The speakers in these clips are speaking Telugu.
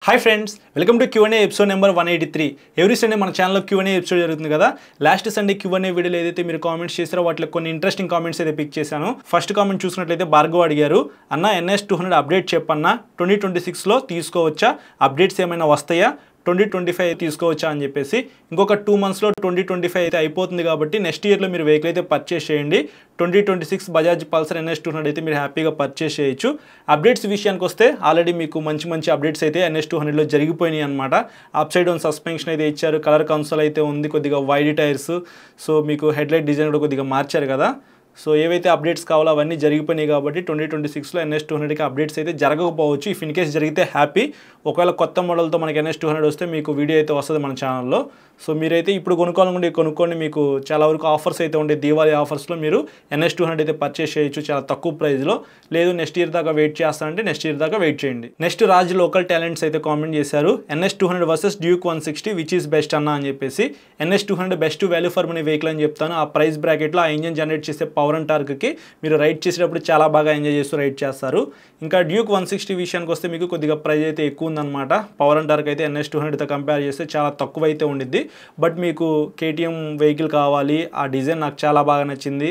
Hi friends, welcome to Q&A episode number 183. Every Sunday మన ఛానల్లో Q&A ఎపిసోడ్ జరుగుతుంది కదా. లాస్ట్ సండే Q&A వీడియోలో ఏదైతే మీరు కామెంట్స్ చేశారో వాటిలో కొన్ని ఇంట్రెస్టింగ్ కామెంట్స్ అయితే పిక్ చేశాను. ఫస్ట్ కామెంట్ చూసినట్లయితే భార్గవ్ అడిగారు, అన్న NS200 అప్డేట్ చెప్పన్నా, 2026లో తీసుకోవచ్చా, అప్డేట్స్ ఏమైనా వస్తాయా, 2025 తీసుకోవచ్చా అని చెప్పేసి. ఇంకొక 2 monthsలో 2025 అయితే అయిపోతుంది కాబట్టి నెక్స్ట్ ఇయర్లో మీరు వెహికల్ అయితే పర్చేస్ చేయండి. 2026 బజాజ్ పల్సర్ NS200 అయితే మీరు హ్యాపీగా పర్చేస్ చేయొచ్చు. అప్డేట్స్ విషయానికి వస్తే ఆల్రెడీ మీకు మంచి అప్డేట్స్ అయితే NS200లో జరిగిపోయినాయి అనమాట. అప్ సైడ్ డౌన్ సస్పెన్షన్ అయితే ఇచ్చారు, కలర్ కన్సోల్ అయితే ఉంది, కొద్దిగా వైడ్ టైర్స్, సో మీకు హెడ్లైట్ డిజైన్ కూడా కొద్దిగా మార్చారు కదా. సో ఏవైతే అప్డేట్స్ కావాలో అవన్నీ జరిగిపోయినాయి కాబట్టి 2026లో NS200కి అప్డేట్స్ అయితే జరగకపోవచ్చు. ఇఫ్ ఇన్ కేస్ జరిగితే హ్యాపీ. ఒకవేళ కొత్త మోడల్తో మనకి NS200 వస్తే మీకు వీడియో అయితే వస్తుంది మన ఛానల్లో. సో మీరైతే ఇప్పుడు కొనుక్కోవాలనుకుంటే కొనుక్కోండి, మీకు చాలా వరకు ఆఫర్స్ అయితే ఉంటాయి. దీవాళీ ఆఫర్స్లో మీరు NS200 అయితే పర్చేస్ చేయొచ్చు చాలా తక్కువ ప్రైస్లో. లేదు నెక్స్ట్ ఇయర్ దాకా వెయిట్ చేస్తానంటే నెక్స్ట్ ఇయర్ దాకా వెయిట్ చేయండి. నెక్స్ట్ రాజ్ లోకల్ టాలెంట్స్ అయితే కామెంట్ చేశారు, NS200 versus Duke 160 which is best అన్న అని చెప్పేసి. NS200 best value for money vehicle అని చెప్తాను. ఆ ప్రైస్ బ్రాకెట్లో ఆ ఇంజన్ జనరేట్ చేసే పవర్ అండ్ టార్క్కి మీరు రైడ్ చేసేటప్పుడు చాలా బాగా ఎంజాయ్ చేస్తూ రైడ్ చేస్తారు. ఇంకా డ్యూక్ 160 విషయానికి వస్తే మీకు కొద్దిగా ప్రైస్ అయితే ఎక్కువ ఉందన్నమాట. పవర్ అండ్ టార్క్ అయితే NS200తో కంపేర్ చేస్తే చాలా తక్కువ అయితే ఉండిద్ది. బట్ మీకు KTM వెహికల్ కావాలి, ఆ డిజైన్ నాకు చాలా బాగా నచ్చింది,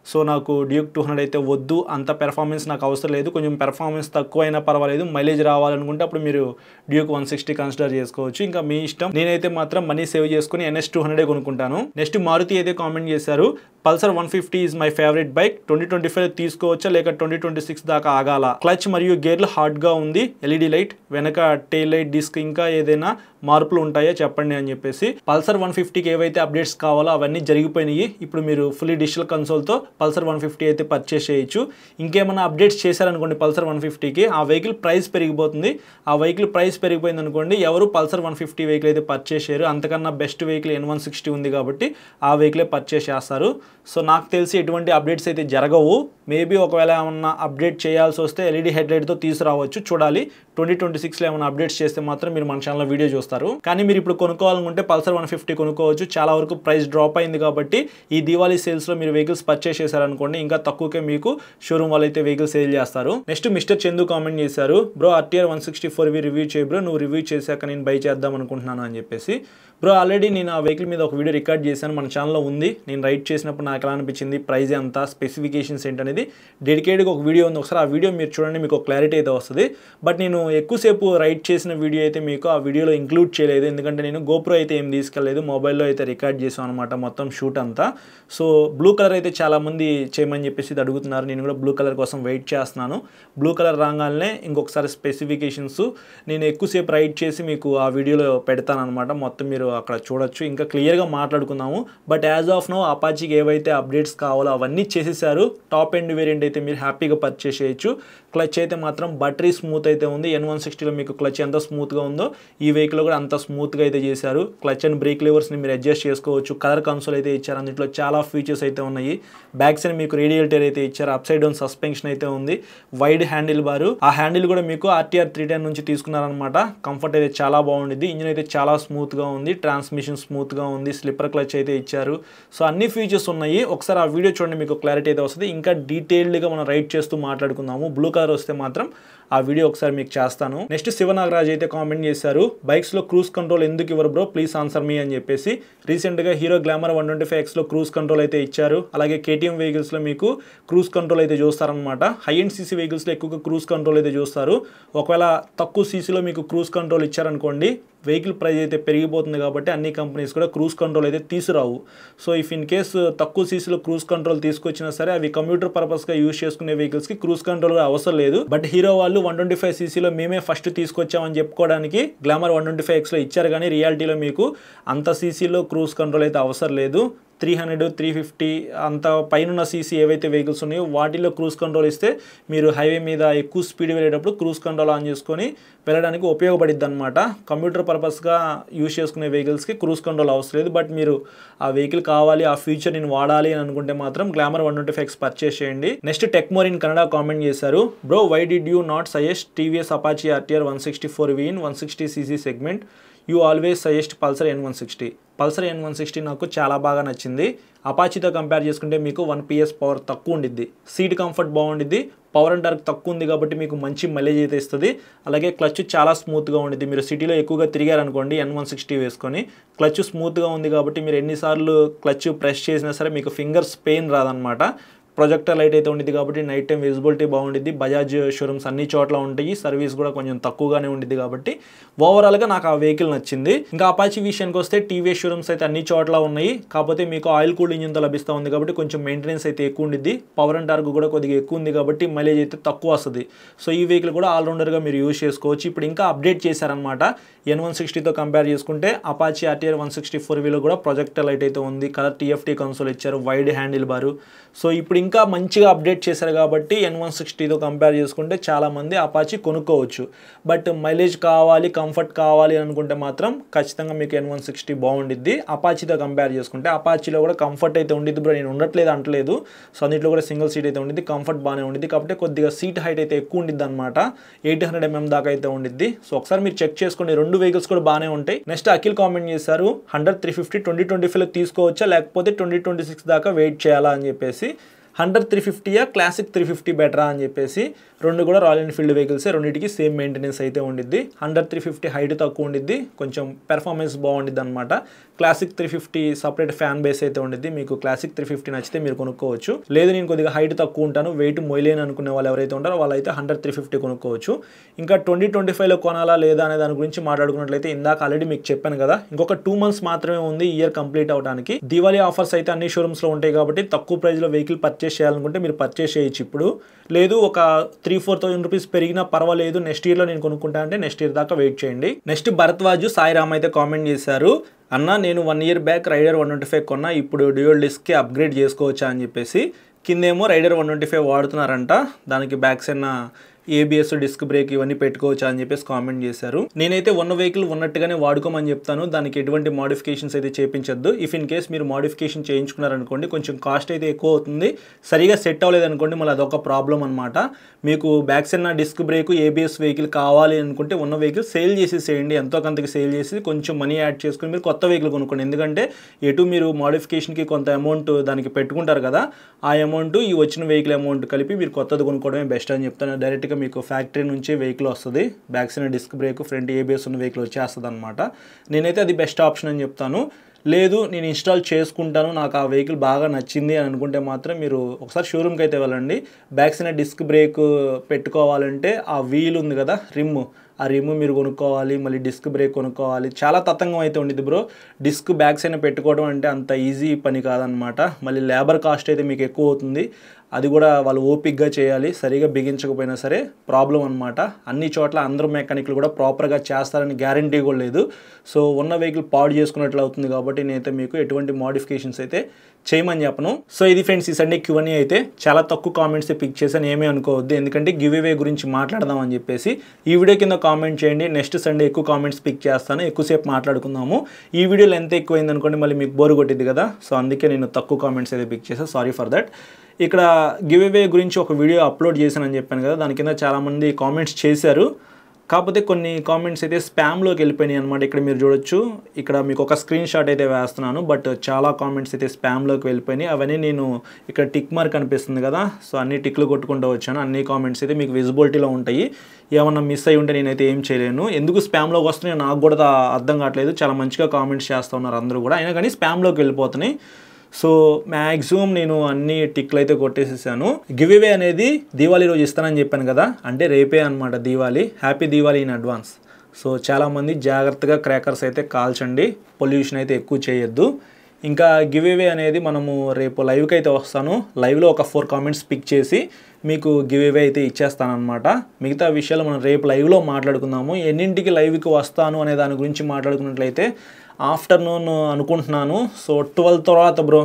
సో నాకు డ్యూక్ 200 అయితే వద్దు, అంత పెర్ఫార్మెన్స్ నాకు అవసరం లేదు, కొంచెం పెర్ఫార్మెన్స్ తక్కువ అయినా పర్వాలేదు, మైలేజ్ రావాలనుకుంటే అప్పుడు మీరు డ్యూక్ 160 కన్సిడర్ చేసుకోవచ్చు. ఇంకా మీ ఇష్టం. నేనైతే మాత్రం మనీ సేవ్ చేసుకుని NS200 కొనుక్కుంటాను. నెక్స్ట్ మారుతి అయితే కామెంట్ చేశారు, Pulsar 150 is my favourite bike, 2025 తీసుకోవచ్చా లేక 2026 దాకా ఆగాల, క్లచ్ మరియు గేర్లు హార్డ్గా ఉంది, LED లైట్, వెనక టెయిల్ లైట్, డిస్క్, ఇంకా ఏదైనా మార్పులు ఉంటాయో చెప్పండి అని చెప్పేసి. పల్సర్ 150కి ఏవైతే అప్డేట్స్ కావాలో అవన్నీ జరిగిపోయినాయి. ఇప్పుడు మీరు ఫుల్లీ డిజిటల్ కన్సోల్తో పల్సర్ 150 అయితే పర్చేస్ చేయొచ్చు. ఇంకేమైనా అప్డేట్స్ చేశారనుకోండి పల్సర్ 150కి, ఆ వెహికల్ ప్రైస్ పెరిగిపోతుంది. ఆ వెహికల్ ప్రైస్ పెరిగిపోయింది అనుకోండి, ఎవరు పల్సర్ 150 వెహికల్ అయితే పర్చేస్ చేయరు. అంతకన్నా బెస్ట్ వెహికల్ N160 ఉంది కాబట్టి ఆ వెహికలే పర్చేస్ చేస్తారు. సో నాకు తెలిసి ఎటువంటి అప్డేట్స్ అయితే జరగవు. మేబీ ఒకవేళ ఏమన్నా అప్డేట్ చేయాల్సి వస్తే LED హెడ్లైట్తో తీసుకురావచ్చు, చూడాలి. 2026లో ఏమైనా అప్డేట్స్ చేస్తే మాత్రం మీరు మన ఛానల్లో వీడియో చూస్తారు. కానీ మీరు ఇప్పుడు కొనుక్కోవాలనుకుంటే పల్సర్ 150 కొనుక్కోవచ్చు. చాలా వరకు ప్రైస్ డ్రాప్ అయింది కాబట్టి ఈ దీవాళీ సేల్స్లో మీరు వెహికల్స్ పర్చేస్ చేశారనుకోండి, ఇంకా తక్కువకే మీకు షోరూమ్ వాళ్ళు అయితే వెహికల్ సేల్ చేస్తారు. నెక్స్ట్ మిస్టర్ చందు కామెంట్ చేశారు, బ్రో RTR 164 రివ్యూ చేయి బ్రో, నువ్వు రివ్యూ చేశాక నేను బై చేద్దాం అనుకుంటున్నాను అని చెప్పేసి. బ్రో ఆల్రెడీ నేను ఆ వెహికల్ మీద ఒక వీడియో రికార్డ్ చేశాను, మన ఛానల్లో ఉంది. నేను రైడ్ చేసినప్పుడు నాకు ఎలా అనిపించింది, ప్రైస్ ఎంత, స్పెసిఫికేషన్స్ ఏంటనేది డెడికేటెడ్గా ఒక వీడియో ఉంది. ఒకసారి ఆ వీడియో మీరు చూడండి, మీకు ఒక క్లారిటీ అయితే వస్తుంది. బట్ నేను ఎక్కువసేపు రైడ్ చేసిన వీడియో అయితే మీకు ఆ వీడియోలో ఇంక్లూడ్ చేయలేదు, ఎందుకంటే నేను GoPro అయితే ఏం తీసుకెళ్ళలేదు, మొబైల్లో అయితే రికార్డ్ చేసాం అనమాట మొత్తం షూట్ అంతా. సో బ్లూ కలర్ అయితే చాలామంది చేయమని చెప్పేసి అడుగుతున్నారు, నేను కూడా బ్లూ కలర్ కోసం వెయిట్ చేస్తున్నాను. బ్లూ కలర్ రాగానే ఇంకొకసారి స్పెసిఫికేషన్స్ నేను ఎక్కువసేపు రైడ్ చేసి మీకు ఆ వీడియోలో పెడతాను అనమాట, మొత్తం మీరు అక్కడ చూడొచ్చు. ఇంకా క్లియర్గా మాట్లాడుకుందాము. బట్ యాజ్ ఆఫ్ నో అపాచీకి ఏవైతే అప్డేట్స్ కావాలో అవన్నీ చేసేసారు. టాప్ ఎండ్ వేరియంట్ అయితే మీరు హ్యాపీగా పర్చేస్ చేయొచ్చు. క్లచ్ అయితే మాత్రం బటరీ స్మూత్ అయితే ఉంది. N160లో మీకు క్లచ్ ఎంత స్మూత్గా ఉందో ఈ వెహికల్లో కూడా అంత స్మూత్గా అయితే చేశారు. క్లచ్ అండ్ బ్రేక్ లివర్స్ని మీరు అడ్జస్ట్ చేసుకోవచ్చు. కలర్ కన్సోల్ అయితే ఇచ్చారు, అందులో చాలా ఫీచర్స్ అయితే ఉన్నాయి. బ్యాక్ సైడ్ మీకు రేడియల్ టైర్ అయితే ఇచ్చారు, అప్ సైడ్ డౌన్ సస్పెన్షన్ అయితే ఉంది, వైడ్ హ్యాండిల్ బారు. ఆ హ్యాండిల్ కూడా మీకు RTR 310 నుంచి తీసుకున్నారనమాట. కంఫర్ట్ అయితే చాలా బాగుంది. ఇంజిన్ అయితే చాలా స్మూత్గా ఉంది, ట్రాన్స్మిషన్ స్మూత్గా ఉంది, స్లిప్పర్ క్లచ్ అయితే ఇచ్చారు. సో అన్ని ఫీచర్స్ ఉన్నాయి. ఒకసారి ఆ వీడియో చూడండి, మీకు క్లారిటీ అయితే వస్తుంది. ఇంకా డీటెయిల్డ్గా మనం రైడ్ చేస్తూ మాట్లాడుకుందాము. బ్లూ కలర్ వస్తే మాత్రం ఆ వీడియో ఒకసారి మీకు చేస్తాను. నెక్స్ట్ శివనాగరాజ్ అయితే కామెంట్ చేశారు, బైక్స్లో క్రూజ్ కంట్రోల్ ఎందుకు ఇవ్వరు బ్రో, ప్లీజ్ ఆన్సర్ మీ అని చెప్పేసి. రీసెంట్గా హీరో గ్లామర్ 125Xలో క్రూజ్ కంట్రోల్ అయితే ఇచ్చారు. అలాగే KTM వెహికల్స్లో మీకు క్రూజ్ కంట్రోల్ అయితే చూస్తారనమాట. హై అండ్ సీసీ వెహికల్స్లో ఎక్కువగా క్రూజ్ కంట్రోల్ అయితే చూస్తారు. ఒకవేళ తక్కువ సీసీలో మీకు క్రూజ్ కంట్రోల్ ఇచ్చారనుకోండి, వెహికల్ ప్రైస్ అయితే పెరిగిపోతుంది కాబట్టి అన్ని కంపెనీస్ కూడా క్రూజ్ కంట్రోల్ అయితే తీసుకురావు. సో ఇఫ్ ఇన్ కేస్ తక్కువ సీసీలో క్రూజ్ కంట్రోల్ తీసుకొచ్చినా సరే అవి కంప్యూటర్ పర్పస్గా యూజ్ చేసుకునే వెహికల్స్కి క్రూజ్ కంట్రోల్ అవసరం లేదు. బట్ హీరో వాళ్ళు 125cc మేమే ఫస్ట్ తీసుకొచ్చామని చెప్పుకోవడానికి గ్లామర్ 125Xలో ఇచ్చారు, కానీ రియాలిటీలో మీకు అంత సీసీలో క్రూజ్ కంట్రోల్ అయితే అవసరం లేదు. 300, 350 అంత పైన సీసీ ఏవైతే వెహికల్స్ ఉన్నాయో వాటిలో క్రూజ్ కంట్రోల్ ఇస్తే మీరు హైవే మీద ఎక్కువ స్పీడ్ వెళ్ళేటప్పుడు క్రూజ్ కంట్రోల్ ఆన్ చేసుకొని వెళ్ళడానికి ఉపయోగపడిద్ది అనమాట. కంప్యూటర్ పర్పస్గా యూజ్ చేసుకునే వెహికల్స్కి క్రూజ్ కంట్రోల్ అవసరం లేదు. బట్ మీరు ఆ వెహికల్ కావాలి, ఆ ఫీచర్ నేను వాడాలి అని అనుకుంటే మాత్రం గ్లామర్ 125X పర్చేస్ చేయండి. Next Techmore in Kannada comment చేశారు, bro why did you not suggest TVS Apache RTR 164V in 160cc segment, you always suggest Pulsar N160. Pulsar N160 నాకు చాలా బాగా నచ్చింది. అపాచీతో కంపేర్ చేసుకుంటే మీకు 1 PS పవర్ తక్కువ ఉండిద్ది. సీట్ కంఫర్ట్ బాగుండిద్ది. పవర్ అండ్ టార్క్ తక్కువ ఉంది కాబట్టి మీకు మంచి మైలేజ్ అయితే ఇస్తుంది. అలాగే క్లచ్ చాలా స్మూత్గా ఉండిద్ది. మీరు సిటీలో ఎక్కువగా తిరిగారనుకోండి N160 వేసుకొని క్లచ్ స్మూత్గా ఉంది కాబట్టి మీరు ఎన్నిసార్లు క్లచ్ ప్రెస్ చేసినా సరే మీకు ఫింగర్స్ పెయిన్ రాదనమాట. ప్రొజెక్టర్ లైట్ అయితే ఉండిద్ది కాబట్టి నైట్ టైం విజిబిలిటీ బాగుండిద్ది. బజాజ్ షోరూమ్స్ అన్ని చోట్ల ఉంటాయి. సర్వీస్ కూడా కొంచెం తక్కువగానే ఉండిద్ది కాబట్టి ఓవరాల్గా నాకు ఆ వెహికల్ నచ్చింది. ఇంకా అపాచీ విషయానికి వస్తే టీవీఎస్ షోరూమ్స్ అయితే అన్ని చోట్ల ఉన్నాయి. కాకపోతే మీకు ఆయిల్ కూల్డ్ ఇంజిన్తో లభిస్తూ ఉంది కాబట్టి కొంచెం మెయింటెనెన్స్ అయితే ఎక్కువ ఉండిద్ది. పవర్ అండ్ టార్క్ కూడా కొద్దిగా ఎక్కువ ఉంది కాబట్టి మైలేజ్ అయితే తక్కువ వస్తుంది. సో ఈ వెహికల్ కూడా ఆల్రౌండర్గా మీరు యూజ్ చేసుకోవచ్చు. ఇప్పుడు ఇంకా అప్డేట్ చేశారనమాట. N160తో కంపేర్ చేసుకుంటే అపాచీ RTR 160 కూడా ప్రొజెక్టర్ లైట్ అయితే ఉంది. కలర్ TFT కన్సోల్ ఇచ్చారు. వైడ్ హ్యాండిల్ బారు. సో ఇప్పుడు ఇంకా మంచిగా అప్డేట్ చేశారు కాబట్టి N160తో కంపేర్ చేసుకుంటే చాలామంది అపాచీ కొనుక్కోవచ్చు. బట్ మైలేజ్ కావాలి, కంఫర్ట్ కావాలి అనుకుంటే మాత్రం ఖచ్చితంగా మీకు N160 బాగుండిద్ది. అపాచీతో కంపేర్ చేసుకుంటే అపాచీలో కూడా కంఫర్ట్ అయితే ఉండిద్ది బ్రో, నేను ఉండట్లేదు అంటలేదు. సో అన్నింటిలో కూడా సింగిల్ సీట్ అయితే ఉండిద్ది. కంఫర్ట్ బాగానే ఉండిద్ది. కాబట్టి కొద్దిగా సీట్ హైట్ అయితే ఎక్కువ ఉండిద్ది అనమాట. 800 mm దాకా అయితే ఉండిద్ది. సో ఒకసారి మీరు చెక్ చేసుకోండి. రెండు వెహికల్స్ కూడా బాగానే ఉంటాయి. నెక్స్ట్ అఖిల్ కామెంట్ చేశారు, 100-350 2025లో తీసుకోవచ్చా లేకపోతే 2026 దాకా వెయిట్ చేయాలా అని చెప్పేసి. 100-350 క్లాసిక్ 350 బెటరా అని చెప్పేసి. రెండు కూడా రాయల్ ఎన్ఫీల్డ్ వెహికల్సే, రెండింటికి సేమ్ మెయింటెనెన్స్ అయితే ఉండిద్ది. 100-350 హైట్ తక్కువ ఉండిద్ది, కొంచెం పెర్ఫార్మెన్స్ బాగుండిద్ది అనమాట. క్లాసిక్ 350 సపరేట్ ఫ్యాన్ బేస్ అయితే ఉండిద్ది. మీకు క్లాసిక్ 350 నచ్చితే మీరు కొనుక్కోవచ్చు. లేదు నేను కొద్దిగా హైట్ తక్కువ ఉంటాను, వెయిట్ మొయలేని అనుకునే వాళ్ళు ఎవరైతే ఉంటారో వాళ్ళైతే 100-350 కొనుక్కోవచ్చు. ఇంకా 2025లో కొనాలా లేదా అనే దాని గురించి మాట్లాడుకున్నట్లయితే ఇందాక ఆల్రెడీ మీకు చెప్పాను కదా, ఇంకొక 2 months మాత్రమే ఉంది ఇయర్ కంప్లీట్ అవడానికి. దివాళీ ఆఫర్స్ అయితే అన్ని షోరూమ్స్లో ఉంటాయి కాబట్టి తక్కువ ప్రైస్లో వెహికల్ పర్చేస్ చేయాలనుకుంటే మీరు పర్చేస్ చేయొచ్చు ఇప్పుడు. లేదు ఒక 3,000-4,000 రూపీస్ పెరిగినా పర్వాలేదు, నెక్స్ట్ ఇయర్లో నేను కొనుక్కుంటా అంటే నెక్స్ట్ ఇయర్ దాకా వెయిట్ చేయండి. నెక్స్ట్ భరద్వాజ్ సాయిరామ్ అయితే కామెంట్ చేశారు, అన్న నేను 1 year బ్యాక్ రైడర్ 125 కొన్నా, ఇప్పుడు డ్యూయల్ డిస్క్కి అప్గ్రేడ్ చేసుకోవచ్చా అని చెప్పేసి. కిందేమో రైడర్ 125 వాడుతున్నారంట, దానికి back side ABS disc brake ఇవన్నీ పెట్టుకోవచ్చా అని చెప్పేసి కామెంట్ చేశారు. నేనైతే ఉన్న వెహికల్ ఉన్నట్టుగానే వాడుకోమని చెప్తాను, దానికి ఎటువంటి మోడిఫికేషన్స్ అయితే చేయించద్దు. ఇఫ్ ఇన్ కేస్ మీరు మోడిఫికేషన్ చేయించుకున్నారనుకోండి కొంచెం కాస్ట్ అయితే ఎక్కువ అవుతుంది, సరిగా సెట్ అవ్వలేదు అనుకోండి మళ్ళీ అదొక ప్రాబ్లం అనమాట. మీకు back side disc brake ABS vehicle కావాలి అనుకుంటే ఉన్న వెహికల్ సేల్ చేసేసేయండి, ఎంతో కొంతకి సేల్ చేసి కొంచెం మనీ యాడ్ చేసుకుని మీరు కొత్త వెహికల్ కొనుక్కోండి. ఎందుకంటే ఎటు మీరు మోడిఫికేషన్కి కొంత అమౌంట్ దానికి పెట్టుకుంటారు కదా, ఆ అమౌంట్ ఈ వచ్చిన వెహికల్ అమౌంట్ కలిపి మీరు కొత్తది కొనుక్కోవడమే బెస్ట్ అని చెప్తాను. డైరెక్ట్గా మీకు ఫ్యాక్టరీ నుంచే వెహికల్ వస్తుంది, back side disc brake front ABS ఉన్న వెహికల్ వచ్చేస్తుంది అనమాట. నేనైతే అది బెస్ట్ ఆప్షన్ అని చెప్తాను. లేదు నేను ఇన్స్టాల్ చేసుకుంటాను, నాకు ఆ వెహికల్ బాగా నచ్చింది అని అనుకుంటే మాత్రం మీరు ఒకసారి షోరూమ్కి అయితే వెళ్ళండి. బ్యాక్ సైడ్ డిస్క్ బ్రేక్ పెట్టుకోవాలంటే ఆ వీల్ ఉంది కదా రిమ్, ఆ రిమ్ మీరు కొనుక్కోవాలి, మళ్ళీ డిస్క్ బ్రేక్ కొనుక్కోవాలి. చాలా తతంగం అయితే ఉండిద్ది బ్రో. డిస్క్ బ్యాక్ సైడ్ పెట్టుకోవడం అంటే అంత ఈజీ పని కాదనమాట. మళ్ళీ లేబర్ కాస్ట్ అయితే మీకు ఎక్కువ అవుతుంది, అది కూడా వాళ్ళు ఓపిక్గా చేయాలి, సరిగా బిగించకపోయినా సరే ప్రాబ్లం అనమాట. అన్ని చోట్ల అందరూ మెకానిక్లు కూడా ప్రాపర్గా చేస్తారని గ్యారంటీ కూడా లేదు. సో ఉన్న వెహికల్ పాడు చేసుకున్నట్లు అవుతుంది కాబట్టి నేనైతే మీకు ఎటువంటి మోడిఫికేషన్స్ అయితే చేయమని చెప్పను. సో ఇది ఫ్రెండ్స్ ఈ సండే Q&A అయితే చాలా తక్కువ కామెంట్స్ పిక్ చేశాను, ఏమీ అనుకోవద్దు, ఎందుకంటే గివ్ అవే గురించి మాట్లాడదాం అని చెప్పేసి. ఈ వీడియో కింద కామెంట్ చేయండి, నెక్స్ట్ సండే ఎక్కువ కామెంట్స్ పిక్ చేస్తాను, ఎక్కువసేపు మాట్లాడుకుందాము. ఈ వీడియోలో ఎంత ఎక్కువైంది అనుకోండి మళ్ళీ మీకు బోర్ కొట్టింది కదా, సో అందుకే నేను తక్కువ కామెంట్స్ అయితే పిక్ చేశాను, సారీ ఫర్ దట్. ఇక్కడ గివ్ అవే గురించి ఒక వీడియో అప్లోడ్ చేశానని చెప్పాను కదా, దాని కింద చాలామంది కామెంట్స్ చేశారు. కాకపోతే కొన్ని కామెంట్స్ అయితే స్పామ్లోకి వెళ్ళిపోయినాయి అనమాట. ఇక్కడ మీరు చూడొచ్చు, ఇక్కడ మీకు ఒక స్క్రీన్ షాట్ అయితే వేస్తున్నాను, బట్ చాలా కామెంట్స్ అయితే స్పామ్లోకి వెళ్ళిపోయినాయి. అవన్నీ నేను ఇక్కడ టిక్ మార్క్ అనిపిస్తుంది కదా, సో అన్ని టిక్లు కొట్టుకుంటూ వచ్చాను. అన్ని కామెంట్స్ అయితే మీకు విజిబిలిటీలో ఉంటాయి. ఏమన్నా మిస్ అయ్యి ఉంటే నేనైతే ఏం చేయలేను. ఎందుకు స్పామ్లోకి వస్తున్నాయో నాకు కూడా అర్థం కావట్లేదు. చాలా మంచిగా కామెంట్స్ చేస్తూ ఉన్నారు అందరూ కూడా, అయినా కానీ స్పామ్లోకి వెళ్ళిపోతున్నాయి. సో మ్యాక్సిమం నేను అన్ని టిక్లు అయితే కొట్టేసేసాను. గివ్ అవే అనేది దీవాళీ రోజు ఇస్తానని చెప్పాను కదా, అంటే రేపే అనమాట Diwali. Happy Diwali in advance. So చాలామంది జాగ్రత్తగా క్రాకర్స్ అయితే కాల్చండి, పొల్యూషన్ అయితే ఎక్కువ చేయొద్దు. ఇంకా గివ్ అవే అనేది మనము రేపు లైవ్కి అయితే వస్తాను, లైవ్లో ఒక 4 కామెంట్స్ పిక్ చేసి మీకు గివ్ అవే అయితే ఇచ్చేస్తానమాట. మిగతా విషయాలు మనం రేపు లైవ్లో మాట్లాడుకుందాము. ఎన్నింటికి లైవ్కి వస్తాను అనే దాని గురించి మాట్లాడుకున్నట్లయితే ఆఫ్టర్నూన్ అనుకుంటున్నాను. సో 12 తర్వాత బ్రో,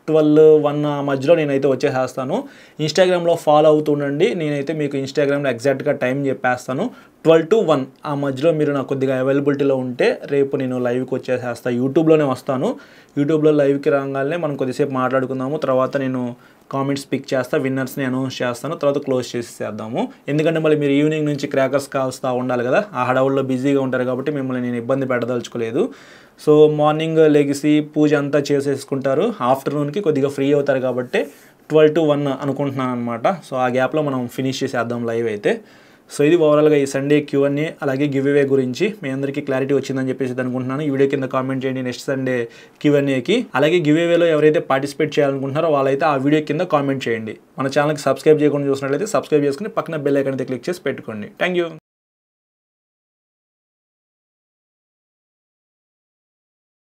12-1 మధ్యలో నేనైతే వచ్చేసేస్తాను. ఇన్స్టాగ్రామ్లో ఫాలో అవుతుండండి, నేనైతే మీకు ఇన్స్టాగ్రామ్లో ఎగ్జాక్ట్గా టైం చెప్పేస్తాను. 12 to 1 ఆ మధ్యలో మీరు నాకు కొద్దిగా అవైలబిలిటీలో ఉంటే రేపు నేను లైవ్కి వచ్చేసేస్తాను. యూట్యూబ్లోనే వస్తాను, యూట్యూబ్లో లైవ్కి రాగానే మనం కొద్దిసేపు మాట్లాడుకుందాము. తర్వాత నేను కామెంట్స్ పిక్ చేస్తా, విన్నర్స్ని అనౌన్స్ చేస్తాను, తర్వాత క్లోజ్ చేసేద్దాము. ఎందుకంటే మళ్ళీ మీరు ఈవినింగ్ నుంచి క్రాకర్స్ కాల్స్తూ ఉండాలి కదా, ఆ హడావుల్లో బిజీగా ఉంటారు కాబట్టి మిమ్మల్ని నేను ఇబ్బంది పెట్టదలుచుకోలేదు. సో మార్నింగ్ లెగిసి పూజ అంతా చేసేసుకుంటారు, ఆఫ్టర్నూన్కి కొద్దిగా ఫ్రీ అవుతారు కాబట్టి 12 to 1 అనుకుంటున్నాను అనమాట. సో ఆ గ్యాప్లో మనం ఫినిష్ చేసేద్దాం లైవ్ అయితే. సో ఇది ఓవరాల్గా ఈ సండే Q&A అలాగే గివ్ అవే గురించి మీ అందరికీ క్లారిటీ వచ్చిందని చెప్పేసి అనుకుంటున్నాను. ఈ వీడియో కింద కామెంట్ చేయండి నెక్స్ట్ సండే Q&Aకి. అలాగే గివ్ అవేలో ఎవరైతే పార్టిసిపేట్ చేయాలనుకుంటున్నారో వాళ్ళైతే ఆ వీడియో కింద కామెంట్ చేయండి. మన ఛానల్కి సబ్స్క్రైబ్ చేయకుండా చూసినట్లయితే సబ్స్క్రైబ్ చేసుకుని పక్కన బెల్ ఐకాన్ అయితే క్లిక్ చేసి పెట్టుకోండి. Thank you.